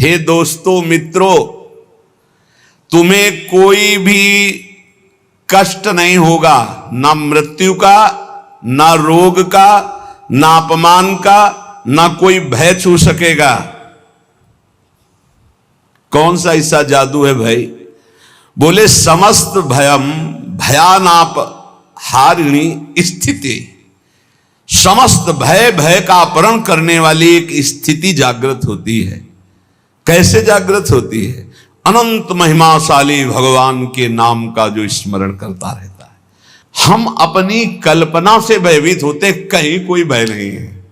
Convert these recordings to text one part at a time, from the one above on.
हे दोस्तों मित्रों, तुम्हें कोई भी कष्ट नहीं होगा, ना मृत्यु का, ना रोग का, ना अपमान का, ना कोई भय छू सकेगा। कौन सा ऐसा जादू है भाई? बोले समस्त भयम भयानाप हारिणी स्थिति। समस्त भय, भय का अपहरण करने वाली एक स्थिति जागृत होती है। कैसे जागृत होती है? अनंत महिमाशाली भगवान के नाम का जो स्मरण करता रहता है। हम अपनी कल्पना से भयभीत होते, कहीं कोई भय नहीं है।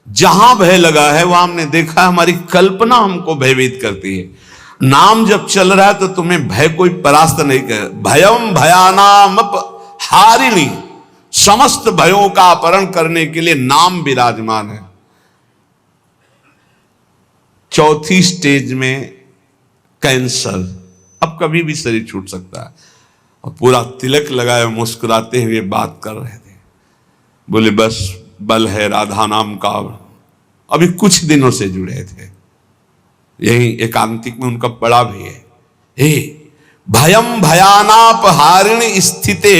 जहां भय लगा है वहां हमने देखा हमारी कल्पना हमको भयभीत करती है। नाम जब चल रहा है तो तुम्हें भय कोई परास्त नहीं कर। भयम भयानाम हारिणी, समस्त भयों का अपहरण करने के लिए नाम विराजमान है। चौथी स्टेज में कैंसर, अब कभी भी शरीर छूट सकता है। और पूरा तिलक लगाए मुस्कुराते हुए बात कर रहे थे। बोले बस बल है राधा नाम का। अभी कुछ दिनों से जुड़े थे, यही एकांतिक में उनका पड़ा भी है। हे भयम भयानाप हारिणी स्थिते,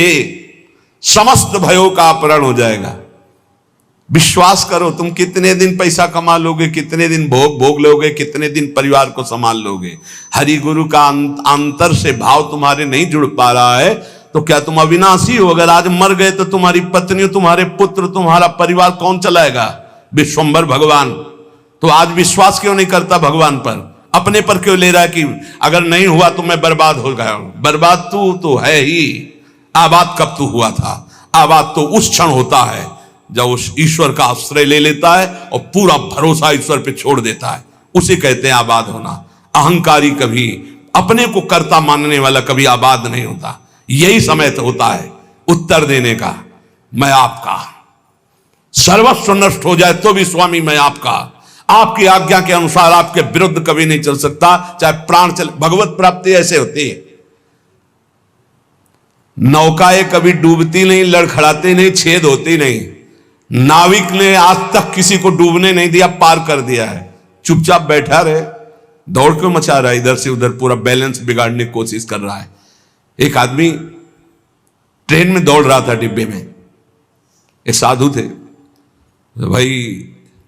समस्त भयों का अपहरण हो जाएगा। विश्वास करो, तुम कितने दिन पैसा कमा लोगे, कितने दिन भोग लोगे, कितने दिन परिवार को संभाल लोगे। हरि गुरु का अंतर से भाव तुम्हारे नहीं जुड़ पा रहा है तो क्या तुम अविनाशी हो? अगर आज मर गए तो तुम्हारी पत्नी, तुम्हारे पुत्र, तुम्हारा परिवार कौन चलाएगा? विश्वंभर भगवान। तो आज विश्वास क्यों नहीं करता भगवान पर? अपने पर क्यों ले रहा है कि अगर नहीं हुआ तो मैं बर्बाद हो गया हूं? बर्बाद तू तो है ही। आबाद कब तू हुआ था? आबाद तो उस क्षण होता है जब उस ईश्वर का आश्रय ले लेता है और पूरा भरोसा ईश्वर पे छोड़ देता है, उसे कहते हैं आबाद होना। अहंकारी कभी, अपने को कर्ता मानने वाला कभी आबाद नहीं होता। यही समय तो होता है उत्तर देने का, मैं आपका। सर्वस्व नष्ट हो जाए तो भी स्वामी मैं आपका। आपकी आज्ञा के अनुसार आपके विरुद्ध कभी नहीं चल सकता, चाहे प्राण चले। भगवत प्राप्ति ऐसे होती है। नौकाएं कभी डूबती नहीं, लड़खड़ाती नहीं, छेद होती नहीं। नाविक ने आज तक किसी को डूबने नहीं दिया, पार कर दिया है। चुपचाप बैठा रहे, दौड़ क्यों मचा रहा है इधर से उधर? पूरा बैलेंस बिगाड़ने की कोशिश कर रहा है। एक आदमी ट्रेन में दौड़ रहा था, डिब्बे में। एक साधु थे। तो भाई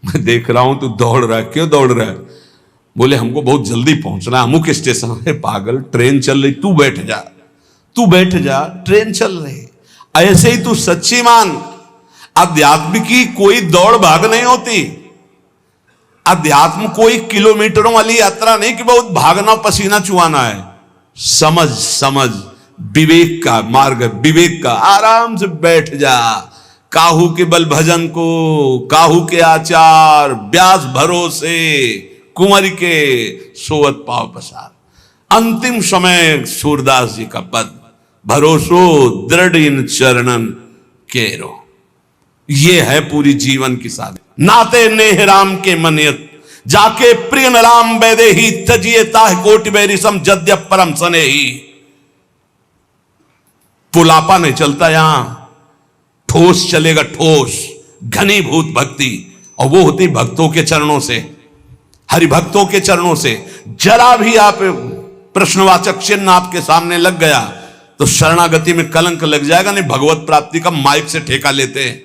मैं देख रहा हूं तू दौड़ रहा है, क्यों दौड़ रहा है? बोले हमको बहुत जल्दी पहुंचना है अमुक स्टेशन। है पागल, ट्रेन चल रही, तू बैठ जा, तू बैठ जा, ट्रेन चल रही। ऐसे ही तू सच्ची मान, अध्यात्म की कोई दौड़ भाग नहीं होती। अध्यात्म कोई किलोमीटरों वाली यात्रा नहीं कि बहुत भागना पसीना चुआना है। समझ समझ, विवेक का मार्ग, विवेक का। आराम से बैठ जा। काहू के बल भजन को, काहू के आचार, व्यास भरोसे, कुंवर के सोवत पाव पसार। अंतिम समय सूरदास जी का पद, भरोसो दृढ़ इन चरणन केरो। ये है पूरी जीवन की साधना। नाते नेह राम के मनियत, जाके प्रिय न राम बैदे ही, तजिए ताह कोटि बैरिसम जद्य परम सने ही। पुलापा नहीं चलता यहां, ठोस चलेगा, ठोस घनीभूत भक्ति। और वो होती भक्तों के चरणों से, हरिभक्तों के चरणों से। जरा भी आप प्रश्नवाचक चिन्ह आपके सामने लग गया तो शरणागति में कलंक लग जाएगा। नहीं, भगवत प्राप्ति का माइक से ठेका लेते हैं।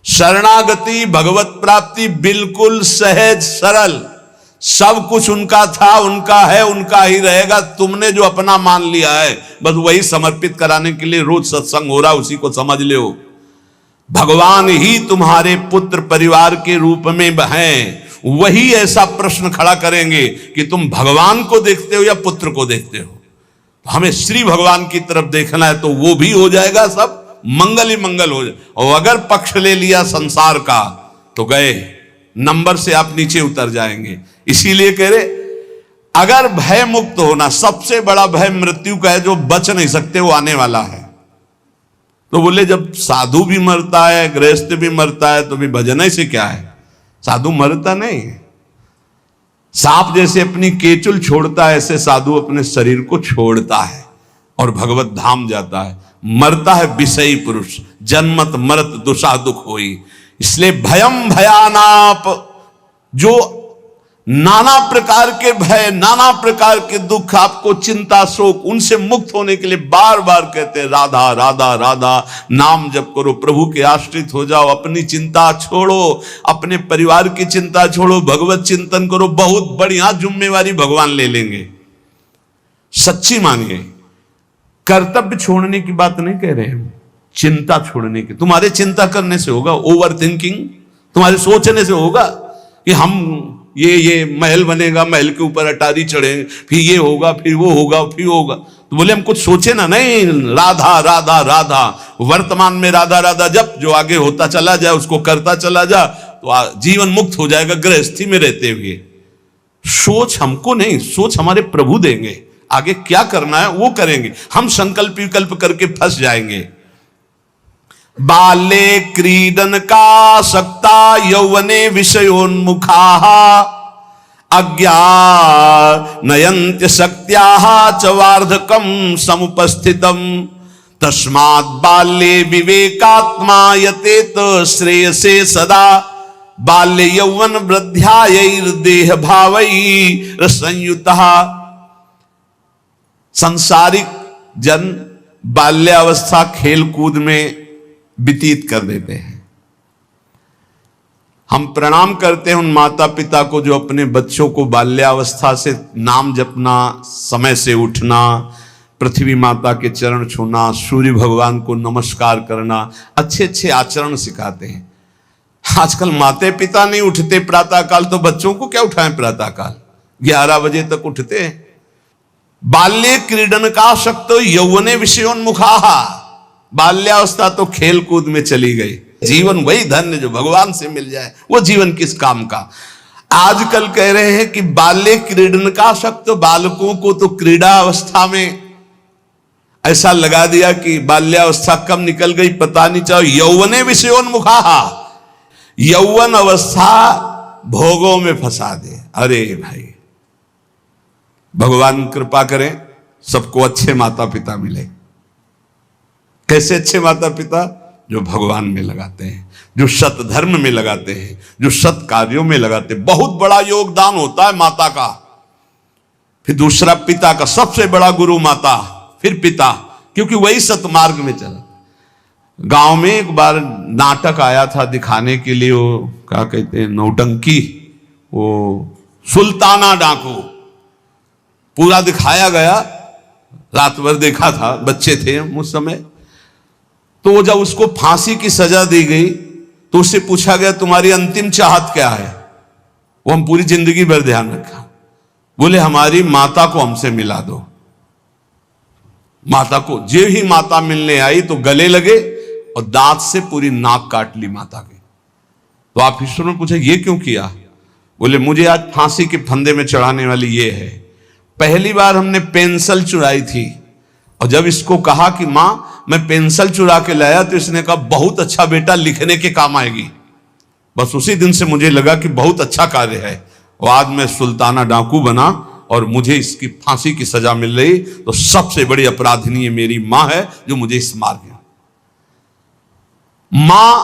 शरणागति, भगवत प्राप्ति बिल्कुल सहज सरल। सब कुछ उनका था, उनका है, उनका ही रहेगा। तुमने जो अपना मान लिया है बस वही समर्पित कराने के लिए रोज सत्संग हो रहा, उसी को समझ लो। भगवान ही तुम्हारे पुत्र परिवार के रूप में हैं। वही ऐसा प्रश्न खड़ा करेंगे कि तुम भगवान को देखते हो या पुत्र को देखते हो। हमें श्री भगवान की तरफ देखना है तो वो भी हो जाएगा, सब मंगल ही मंगल हो जाए। और अगर पक्ष ले लिया संसार का तो गए, नंबर से आप नीचे उतर जाएंगे। इसीलिए कह रहे, अगर भय मुक्त होना, सबसे बड़ा भय मृत्यु का है, जो बच नहीं सकते, वो आने वाला है। तो बोले जब साधु भी मरता है, गृहस्थ भी मरता है, तो भी भजन से क्या है? साधु मरता नहीं। सांप जैसे अपनी केचुल छोड़ता है, ऐसे साधु अपने शरीर को छोड़ता है और भगवत धाम जाता है। मरता है विषयी पुरुष, जन्मत मरत दुषा दुख होई। इसलिए भयम भयानाप, जो नाना प्रकार के भय, नाना प्रकार के दुख, आपको चिंता शोक, उनसे मुक्त होने के लिए बार बार कहते हैं राधा राधा राधा, नाम जप करो, प्रभु के आश्रित हो जाओ, अपनी चिंता छोड़ो, अपने परिवार की चिंता छोड़ो, भगवत चिंतन करो। बहुत बढ़िया जिम्मेवारी भगवान ले लेंगे, सच्ची मानिए। कर्तव्य छोड़ने की बात नहीं कह रहे हैं, चिंता छोड़ने की। तुम्हारे चिंता करने से होगा, ओवर थिंकिंग तुम्हारे सोचने से होगा कि हम ये महल बनेगा, महल के ऊपर अटारी चढ़े, फिर ये होगा, फिर वो होगा, फिर वो होगा। तो बोले हम कुछ सोचे ना, नहीं, राधा राधा राधा, वर्तमान में राधा राधा जब जो आगे होता चला जाए उसको करता चला जा, तो जीवन मुक्त हो जाएगा गृहस्थी में रहते हुए। सोच हमको नहीं, सोच हमारे प्रभु देंगे, आगे क्या करना है वो करेंगे, हम संकल्प विकल्प करके फंस जाएंगे। बाले क्रीडन का सक्ता यौवने विषयोन्मुखा अज्ञानयन्त्य शक्त्याः च वार्धकम समुपस्थितम तस्मात् बाल्ये विवेकात्मा यतेत श्रेयसे सदा बाल्य यौवन वृद्ध्यायैर्देह भावैर संयुतः। सांसारिक जन बाल्यावस्था खेल कूद में व्यतीत कर देते हैं। हम प्रणाम करते हैं उन माता पिता को जो अपने बच्चों को बाल्यावस्था से नाम जपना, समय से उठना, पृथ्वी माता के चरण छूना, सूर्य भगवान को नमस्कार करना, अच्छे अच्छे आचरण सिखाते हैं। आजकल माता पिता नहीं उठते प्रातःकाल, तो बच्चों को क्या उठाएं प्रातःकाल, 11 बजे तक उठते हैं। बाल्ये क्रीडन का शक्त यौवने विषयोन्मुखा, बाल्यावस्था तो खेल कूद में चली गई। जीवन वही धन्य जो भगवान से मिल जाए, वो जीवन किस काम का। आजकल कह रहे हैं कि बाल्य क्रीडन का शक्त, बालकों को तो क्रीड़ा अवस्था में ऐसा लगा दिया कि बाल्यावस्था कब निकल गई पता नहीं चला। यौवने विषयोन्मुखा, यौवन अवस्था भोगों में फंसा दे। अरे भाई, भगवान कृपा करें सबको अच्छे माता पिता मिले। कैसे अच्छे माता पिता? जो भगवान में लगाते हैं, जो सत धर्म में लगाते हैं, जो सत कार्यों में लगाते हैं। बहुत बड़ा योगदान होता है माता का, फिर दूसरा पिता का। सबसे बड़ा गुरु माता, फिर पिता, क्योंकि वही सतमार्ग में चला। गांव में एक बार नाटक आया था दिखाने के लिए, वो क्या कहते हैं, नौटंकी, वो सुल्ताना डाकू, पूरा दिखाया गया। रात भर देखा था, बच्चे थे हम उस समय। तो जब उसको फांसी की सजा दी गई तो उससे पूछा गया तुम्हारी अंतिम चाहत क्या है? वो हम पूरी जिंदगी भर ध्यान रखा। बोले हमारी माता को हमसे मिला दो। माता को, जे ही माता मिलने आई तो गले लगे और दांत से पूरी नाक काट ली माता की। तो आप ईश्वर ने पूछा ये क्यों किया? बोले मुझे आज फांसी के फंदे में चढ़ाने वाली ये है। पहली बार हमने पेंसिल चुराई थी, और जब इसको कहा कि मां मैं पेंसिल चुरा के लाया, तो इसने कहा बहुत अच्छा बेटा, लिखने के काम आएगी। बस उसी दिन से मुझे लगा कि बहुत अच्छा कार्य है, और आज मैं सुल्ताना डाकू बना और मुझे इसकी फांसी की सजा मिल रही। तो सबसे बड़ी अपराधिनी मेरी मां है जो मुझे इस मार्ग में। मां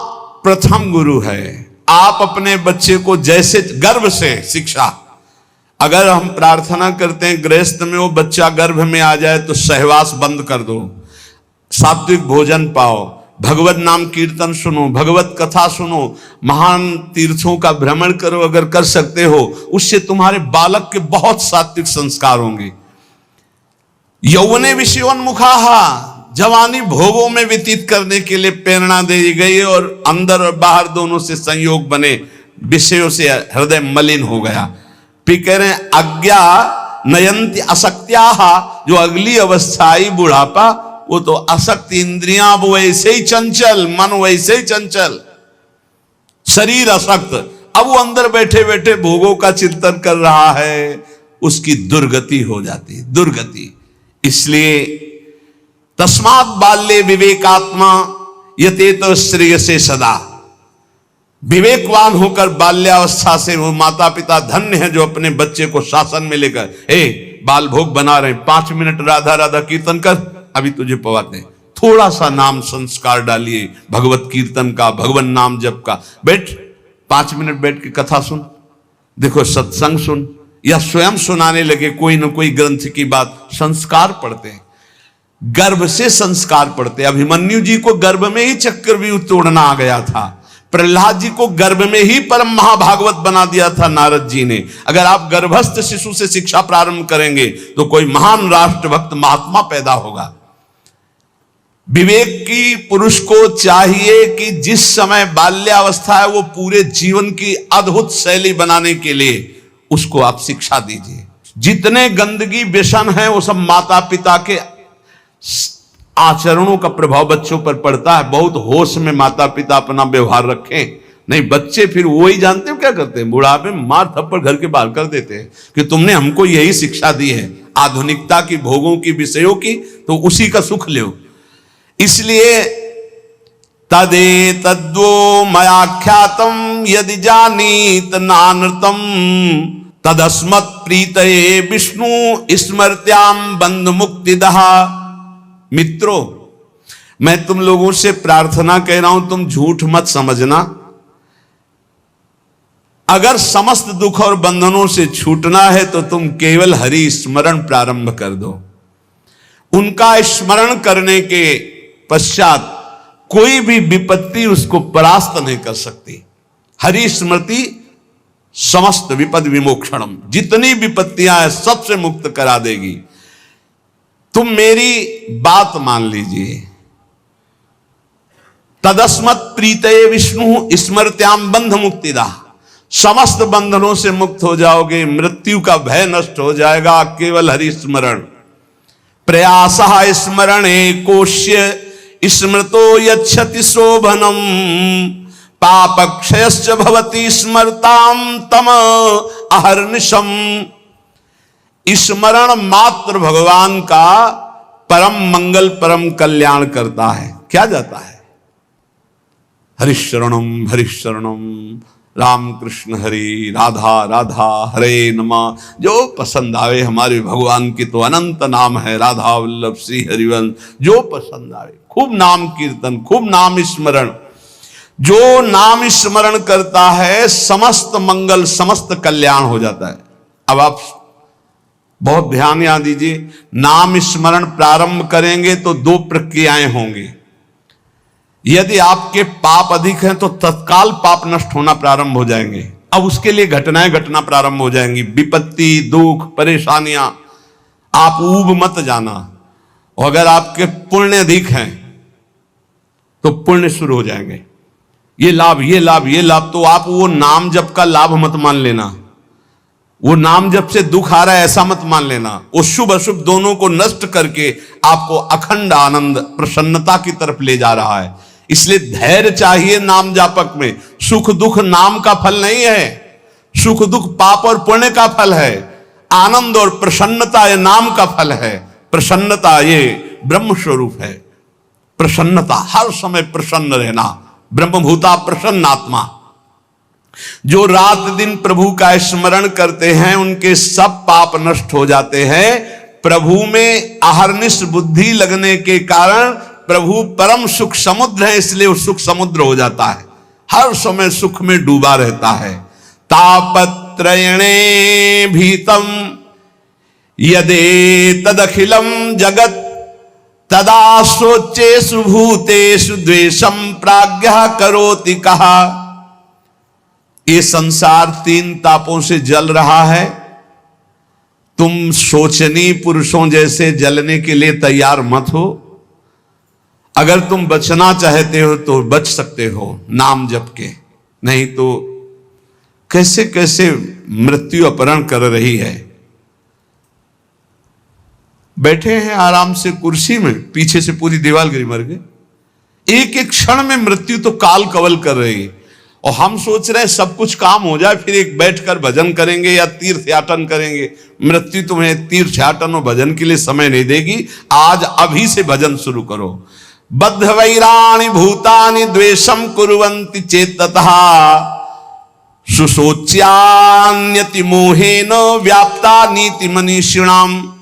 प्रथम गुरु है। आप अपने बच्चे को जैसे गर्भ से शिक्षा, अगर हम प्रार्थना करते हैं गृहस्थ में वो बच्चा गर्भ में आ जाए तो सहवास बंद कर दो, सात्विक भोजन पाओ, भगवत नाम कीर्तन सुनो, भगवत कथा सुनो, महान तीर्थों का भ्रमण करो अगर कर सकते हो, उससे तुम्हारे बालक के बहुत सात्विक संस्कार होंगे। यौवने विषयोन्मुखा, जवानी भोगों में व्यतीत करने के लिए प्रेरणा दी गई, और अंदर और बाहर दोनों से संयोग बने, विषयों से हृदय मलिन हो गया। फिर कह रहे हैं अज्ञा नयंती असक्त्याः, जो अगली अवस्था आई बुढ़ापा, वो तो असक्त, इंद्रियां वैसे ही चंचल, मन वैसे ही चंचल, शरीर असक्त। अब वो अंदर बैठे बैठे भोगों का चिंतन कर रहा है, उसकी दुर्गति हो जाती, दुर्गति। इसलिए तस्मात् बाल्ये विवेकात्मा यतेत श्रेयसे सदा, विवेकवान होकर बाल्यावस्था से वो माता पिता धन्य है जो अपने बच्चे को शासन में लेकर, बाल भोग बना रहे, 5 मिनट राधा राधा कीर्तन कर, अभी तुझे पवाते, थोड़ा सा नाम संस्कार डालिए, भगवत कीर्तन का, भगवान नाम जप का, बैठ 5 मिनट बैठ के कथा सुन, देखो सत्संग सुन या स्वयं सुनाने लगे कोई न कोई ग्रंथ की बात, संस्कार पढ़ते हैं, गर्भ से संस्कार पढ़ते। अभिमन्यु जी को गर्भ में ही चक्रव्यूह तोड़ना आ गया था, प्रहलाद जी को गर्भ में ही परम महाभागवत बना दिया था नारद जी ने। अगर आप गर्भस्थ शिशु से शिक्षा प्रारंभ करेंगे तो कोई महान राष्ट्रभक्त महात्मा पैदा होगा। विवेक की पुरुष को चाहिए कि जिस समय बाल्यावस्था है वो पूरे जीवन की अद्भुत शैली बनाने के लिए उसको आप शिक्षा दीजिए। जितने गंदगी व्यसन है वो सब माता पिता के आचरणों का प्रभाव बच्चों पर पड़ता है। बहुत होश में माता पिता अपना व्यवहार रखें, नहीं बच्चे फिर वही जानते हो क्या करते हैं, बुढ़ापे में मार थप्पड़ घर के बाहर कर देते हैं कि तुमने हमको यही शिक्षा दी है आधुनिकता की, भोगों की, विषयों की, तो उसी का सुख लो। इसलिए तदे तद्वो मयाख्यातम यदि जानीत नानृतम तदस्मत् प्रीतये विष्णु स्मृत्याम बंध मुक्तिदहा। मित्रों, मैं तुम लोगों से प्रार्थना कह रहा हूं, तुम झूठ मत समझना। अगर समस्त दुख और बंधनों से छूटना है तो तुम केवल हरि स्मरण प्रारंभ कर दो। उनका स्मरण करने के पश्चात कोई भी विपत्ति उसको परास्त नहीं कर सकती। हरि स्मृति समस्त विपद विमोक्षणम, जितनी विपत्तियां हैं सबसे मुक्त करा देगी। तुम मेरी बात मान लीजिए। तदस्मत् प्रीतये विष्णु स्मृत्याम बंध मुक्तिदा, समस्त बंधनों से मुक्त हो जाओगे, मृत्यु का भय नष्ट हो जाएगा केवल हरि स्मरण। प्रयासः स्मरणे कोश्य स्मृतो यच्छति शोभनम पापक्षयश्च भवति स्मरताम तम अहर्निशम। स्मरण मात्र भगवान का परम मंगल परम कल्याण करता है। क्या जाता है? हरिशरणम हरिशरणम, राम कृष्ण हरि, राधा राधा, हरे नमः। जो पसंद आवे, हमारे भगवान की तो अनंत नाम है, राधा वल्लभ श्री हरिवंश, जो पसंद आवे। खूब नाम कीर्तन, खूब नाम स्मरण। जो नाम स्मरण करता है समस्त मंगल समस्त कल्याण हो जाता है। अब आप बहुत ध्यान यहां दीजिए, नाम स्मरण प्रारंभ करेंगे तो दो प्रक्रियाएं होंगी। यदि आपके पाप अधिक हैं तो तत्काल पाप नष्ट होना प्रारंभ हो जाएंगे। अब उसके लिए घटनाएं घटना प्रारंभ हो जाएंगी, विपत्ति, दुख, परेशानियां। आप ऊब मत जाना। अगर आपके पुण्य अधिक हैं तो पुण्य शुरू हो जाएंगे, ये लाभ ये लाभ ये लाभ। तो आप वो नाम जप का लाभ मत मान लेना, वो नाम जप से दुख आ रहा है ऐसा मत मान लेना। वो शुभ अशुभ दोनों को नष्ट करके आपको अखंड आनंद प्रसन्नता की तरफ ले जा रहा है। इसलिए धैर्य चाहिए नाम जापक में। सुख दुख नाम का फल नहीं है, सुख दुख पाप और पुण्य का फल है। आनंद और प्रसन्नता ये नाम का फल है। प्रसन्नता ये ब्रह्म स्वरूप है। प्रसन्नता, हर समय प्रसन्न रहना, ब्रह्मभूता प्रसन्नात्मा। जो रात दिन प्रभु का स्मरण करते हैं उनके सब पाप नष्ट हो जाते हैं। प्रभु में अहर्निश बुद्धि लगने के कारण प्रभु परम सुख समुद्र है, इसलिए वो सुख समुद्र हो जाता है, हर समय सुख में डूबा रहता है। तापत्रयणे भीतम यदे तदखिलम जगत तदा सोचेषु भूतेषु द्वेषम प्राज्ञः करोति कहा। ये संसार तीन तापों से जल रहा है। तुम शोचनीय पुरुषों जैसे जलने के लिए तैयार मत हो। अगर तुम बचना चाहते हो तो बच सकते हो नाम जप के, नहीं तो कैसे कैसे मृत्यु अपहरण कर रही है। बैठे हैं आराम से कुर्सी में, पीछे से पूरी दीवार गिरी, मर गए। एक एक क्षण में मृत्यु तो काल कवल कर रही है और हम सोच रहे हैं सब कुछ काम हो जाए फिर एक बैठकर भजन करेंगे या तीर्थयाटन करेंगे। मृत्यु तुम्हें तीर्थयाटन और भजन के लिए समय नहीं देगी। आज अभी से भजन शुरू करो। बद्ध वैराणि भूतानि द्वेषम कुर्वन्ति चेततः सुशोच्यान्यति मोहेन व्याप्ता नीति मनीषिणाम।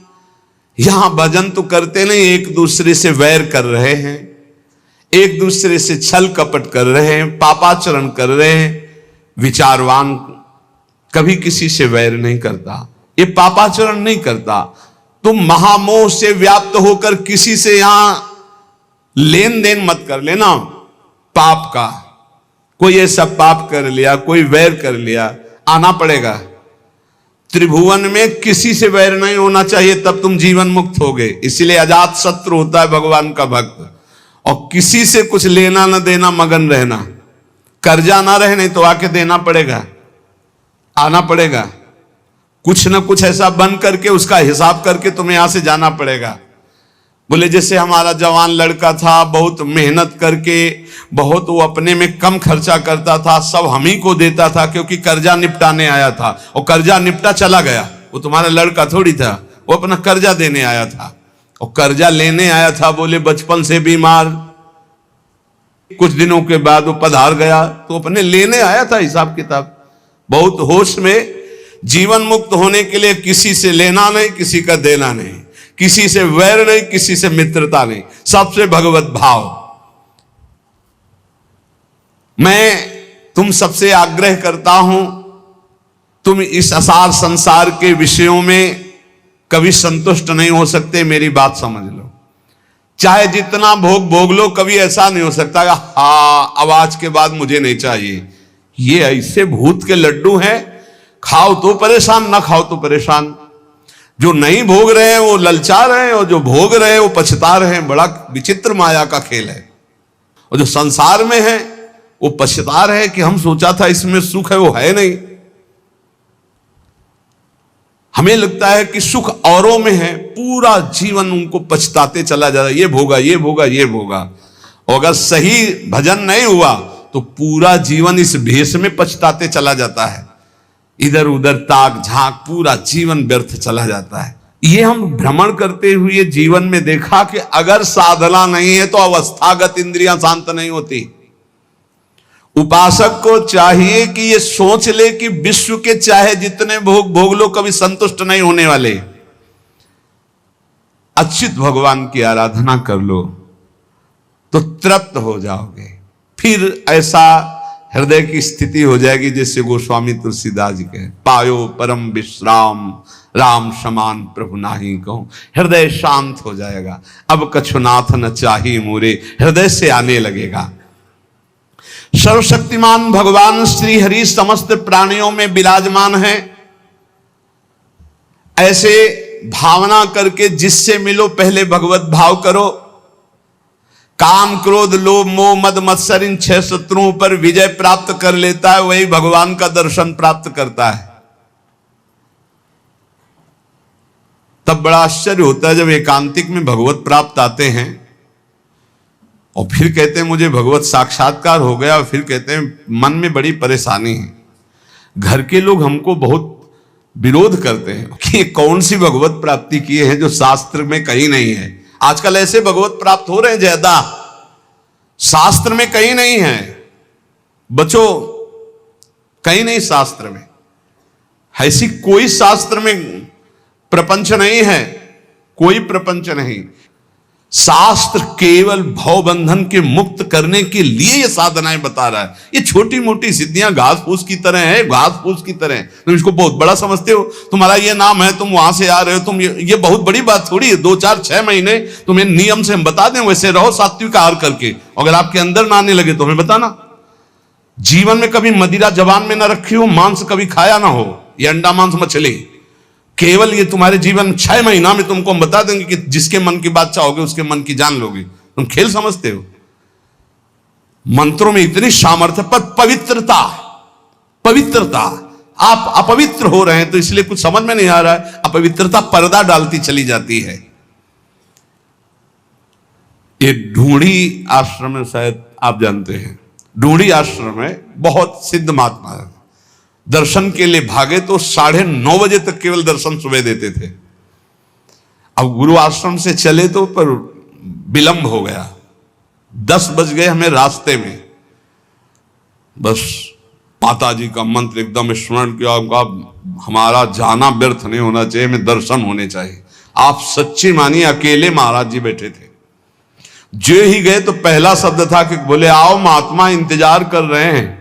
यहां भजन तो करते नहीं, एक दूसरे से वैर कर रहे हैं, एक दूसरे से छल कपट कर रहे हैं, पापाचरण कर रहे हैं, विचारवान कभी किसी से वैर नहीं करता, ये पापाचरण नहीं करता। तुम महामोह से व्याप्त होकर किसी से यहां लेन देन मत कर लेना पाप का। कोई ऐसा पाप कर लिया, कोई वैर कर लिया, आना पड़ेगा। त्रिभुवन में किसी से वैर नहीं होना चाहिए, तब तुम जीवन मुक्त होगे। इसलिए अजात शत्रु होता है भगवान का भक्त। और किसी से कुछ लेना ना देना, मगन रहना, कर्जा ना रहे, नहीं तो आके देना पड़ेगा, आना पड़ेगा। कुछ ना कुछ ऐसा बन करके उसका हिसाब करके तुम्हें यहां से जाना पड़ेगा। बोले जैसे हमारा जवान लड़का था, बहुत मेहनत करके, बहुत वो अपने में कम खर्चा करता था, सब हम ही को देता था क्योंकि कर्जा निपटाने आया था, और कर्जा निपटा चला गया। वो तुम्हारा लड़का थोड़ी था, वो अपना कर्जा देने आया था। और कर्जा लेने आया था, बोले बचपन से बीमार, कुछ दिनों के बाद वो पधार गया, तो अपने लेने आया था हिसाब किताब। बहुत होश में, जीवन मुक्त होने के लिए किसी से लेना नहीं, किसी का देना नहीं, किसी से वैर नहीं, किसी से मित्रता नहीं, सबसे भगवत भाव। मैं तुम सबसे आग्रह करता हूं, तुम इस असार संसार के विषयों में कभी संतुष्ट नहीं हो सकते, मेरी बात समझ लो। चाहे जितना भोग भोग लो, कभी ऐसा नहीं हो सकता हाँ अब आज के बाद मुझे नहीं चाहिए। ये ऐसे भूत के लड्डू हैं, खाओ तो परेशान, ना खाओ तो परेशान। जो नहीं भोग रहे हैं वो ललचा रहे हैं, और जो भोग रहे हैं वो पछता रहे हैं। बड़ा विचित्र माया का खेल है। और जो संसार में है वो पछता रहे हैं कि हम सोचा था इसमें सुख है, वो है नहीं। हमें लगता है कि सुख औरों में है, पूरा जीवन उनको पछताते चला जा रहा है, ये भोगा, ये भोगा, ये भोगा। और अगर सही भजन नहीं हुआ तो पूरा जीवन इस भेष में पछताते चला जाता है। इधर उधर ताक झांक, पूरा जीवन व्यर्थ चला जाता है। ये हम भ्रमण करते हुए जीवन में देखा कि अगर साधना नहीं है तो अवस्थागत इंद्रियां शांत नहीं होती। उपासक को चाहिए कि ये सोच ले कि विश्व के चाहे जितने भोग भोग लो, कभी संतुष्ट नहीं होने वाले। अच्युत भगवान की आराधना कर लो तो तृप्त हो जाओगे। फिर ऐसा हृदय की स्थिति हो जाएगी जैसे गोस्वामी तुलसीदास जी कहे, पायो परम विश्राम राम समान प्रभु नाही कहूं। हृदय शांत हो जाएगा। अब कछुनाथ न चाही मोरे, हृदय से आने लगेगा। सर्वशक्तिमान भगवान श्री हरि समस्त प्राणियों में विराजमान है। ऐसे भावना करके जिससे मिलो पहले भगवत भाव करो। काम क्रोध लोभ मोह मद मत्सर इन 6 शत्रुओं पर विजय प्राप्त कर लेता है, वही भगवान का दर्शन प्राप्त करता है। तब बड़ा आश्चर्य होता है जब एकांतिक में भगवत प्राप्त आते हैं और फिर कहते हैं मुझे भगवत साक्षात्कार हो गया, और फिर कहते हैं मन में बड़ी परेशानी है। घर के लोग हमको बहुत विरोध करते हैं कि कौन सी भगवत प्राप्ति किए हैं जो शास्त्र में कहीं नहीं है। आजकल ऐसे भगवत प्राप्त हो रहे हैं ज्यादा, शास्त्र में कहीं नहीं है। बच्चों, कहीं नहीं शास्त्र में, ऐसी कोई शास्त्र में प्रपंच नहीं है, कोई प्रपंच नहीं। शास्त्र केवल भवबंधन के मुक्त करने के लिए ये साधनाएं बता रहा है। ये छोटी मोटी सिद्धियां घास फूस की तरह है, घास फूस की तरह। तुम इसको बहुत बड़ा समझते हो, तुम्हारा ये नाम है, तुम वहां से आ रहे हो, तुम ये बहुत बड़ी बात थोड़ी है। 2 4 6 महीने तुम्हें नियम से हम बता दें, वैसे रहो सात्विक आहार करके। अगर आपके अंदर ना आने लगे तो हमें बताना। जीवन में कभी मदिरा जबान में ना रखी हो, मांस कभी खाया ना हो, ये अंडा मांस मछली, केवल ये तुम्हारे जीवन 6 महीना में तुमको हम बता देंगे कि जिसके मन की बात चाहोगे उसके मन की जान लोगे। तुम खेल समझते हो? मंत्रों में इतनी सामर्थ्य, पर पवित्रता, पवित्रता, आप अपवित्र हो रहे हैं तो इसलिए कुछ समझ में नहीं आ रहा है। अपवित्रता पर्दा डालती चली जाती है। ये ढूंढी आश्रम में, शायद आप जानते हैं, ढूंढी आश्रम में बहुत सिद्ध महात्मा है। दर्शन के लिए भागे तो 9:30 बजे तक केवल दर्शन सुबह देते थे। अब गुरु आश्रम से चले तो पर विलंब हो गया, 10 बज गए हमें रास्ते में। बस माता जी का मंत्र एकदम स्मरण किया, हमारा जाना व्यर्थ नहीं होना चाहिए, हमें दर्शन होने चाहिए। आप सच्ची मानिए, अकेले महाराज जी बैठे थे। जो ही गए तो पहला शब्द था कि बोले आओ महात्मा इंतजार कर रहे हैं।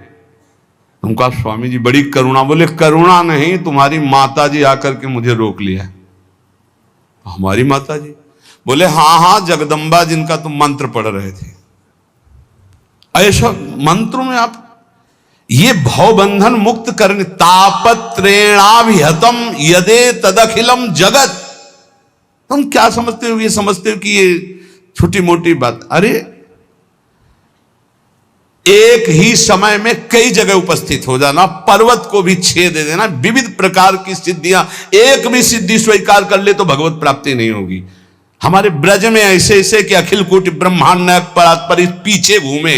हम कहा स्वामी जी बड़ी करुणा। बोले करुणा नहीं, तुम्हारी माता जी आकर के मुझे रोक लिया। हमारी माता जी? बोले हाँ हाँ, जगदम्बा जिनका तुम मंत्र पढ़ रहे थे। ऐसा मंत्रों में आप ये भवबंधन मुक्त करने, तापत्रेणाभिहतम यदे तदखिलम जगत। तुम क्या समझते हो? ये समझते हो कि ये छोटी मोटी बात? अरे एक ही समय में कई जगह उपस्थित हो जाना, पर्वत को भी छेद दे देना, विविध प्रकार की सिद्धियां, एक भी सिद्धि स्वीकार कर ले तो भगवत प्राप्ति नहीं होगी। हमारे ब्रज में ऐसे ऐसे कि अखिल कोटि ब्रह्मांड नायक परात्पर पीछे घूमे,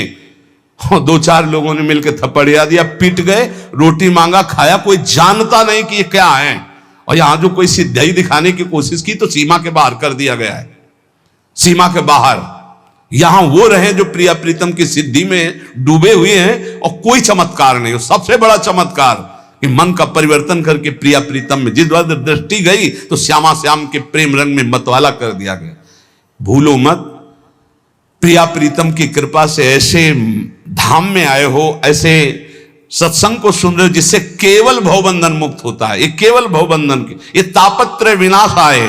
दो चार लोगों ने मिलकर थप्पड़िया दिया, पीट गए, रोटी मांगा, खाया, कोई जानता नहीं कि ये क्या है। और यहां जो कोई सिद्धि दिखाने की कोशिश की तो सीमा के बाहर कर दिया गया है, सीमा के बाहर। यहां वो रहे जो प्रिया प्रीतम की सिद्धि में डूबे हुए हैं और कोई चमत्कार नहीं हो। सबसे बड़ा चमत्कार कि मन का परिवर्तन करके प्रिया प्रीतम में जिस वक्त दृष्टि गई तो श्यामा श्याम के प्रेम रंग में मतवाला कर दिया गया। भूलो मत, प्रिया प्रीतम की कृपा से ऐसे धाम में आए हो, ऐसे सत्संग को सुन रहे हो जिससे केवल भवबंधन मुक्त होता है। ये केवल भवबंधन की, ये तापत्रय विनाश आए,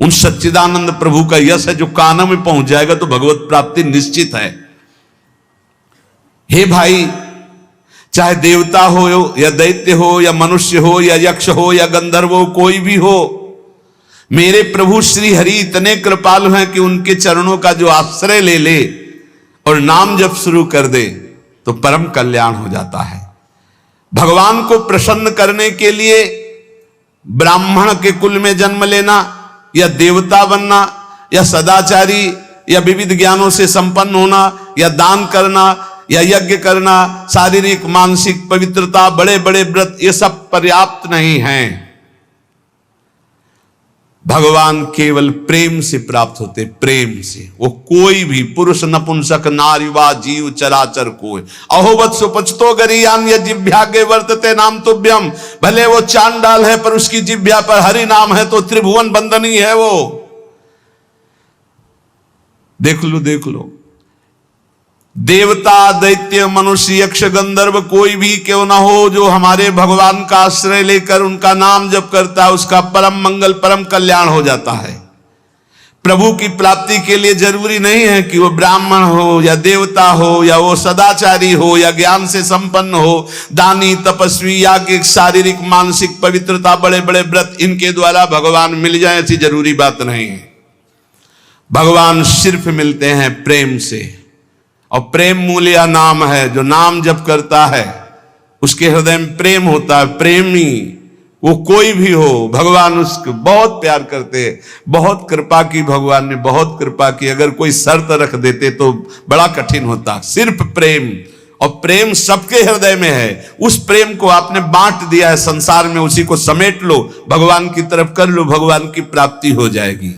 उन सच्चिदानंद प्रभु का यश है जो कानों में पहुंच जाएगा तो भगवत प्राप्ति निश्चित है। हे भाई, चाहे देवता हो या दैत्य हो या मनुष्य हो या यक्ष हो या गंधर्व हो, कोई भी हो, मेरे प्रभु श्री हरि इतने कृपालु हैं कि उनके चरणों का जो आश्रय ले ले और नाम जप शुरू कर दे तो परम कल्याण हो जाता है। भगवान को प्रसन्न करने के लिए ब्राह्मण के कुल में जन्म लेना या देवता बनना या सदाचारी या विविध ज्ञानों से संपन्न होना या दान करना या यज्ञ करना, शारीरिक मानसिक पवित्रता, बड़े बड़े व्रत, ये सब पर्याप्त नहीं है। भगवान केवल प्रेम से प्राप्त होते, प्रेम से। वो कोई भी पुरुष नपुंसक नारीवा जीव चराचर कोई अहोवत सुपचतो गरीयान या जिभ्यागे वर्तते नाम तुभ्यम। भले वो चांडाल है पर उसकी जिभ्या पर हरि नाम है तो त्रिभुवन बंदनी है वो। देख लो देख लो, देवता दैत्य मनुष्य यक्ष गंधर्व कोई भी क्यों ना हो, जो हमारे भगवान का आश्रय लेकर उनका नाम जप करता है उसका परम मंगल परम कल्याण हो जाता है। प्रभु की प्राप्ति के लिए जरूरी नहीं है कि वो ब्राह्मण हो या देवता हो या वो सदाचारी हो या ज्ञान से संपन्न हो, दानी तपस्वी या कि शारीरिक मानसिक पवित्रता, बड़े बड़े व्रत, इनके द्वारा भगवान मिल जाए ऐसी जरूरी बात नहीं है। भगवान सिर्फ मिलते हैं प्रेम से, और प्रेम मूल्य नाम है। जो नाम जप करता है उसके हृदय में प्रेम होता है। प्रेमी वो कोई भी हो, भगवान उसको बहुत प्यार करते, बहुत कृपा की, भगवान ने बहुत कृपा की। अगर कोई शर्त रख देते तो बड़ा कठिन होता। सिर्फ प्रेम, और प्रेम सबके हृदय में है। उस प्रेम को आपने बांट दिया है संसार में, उसी को समेट लो, भगवान की तरफ कर लो, भगवान की प्राप्ति हो जाएगी।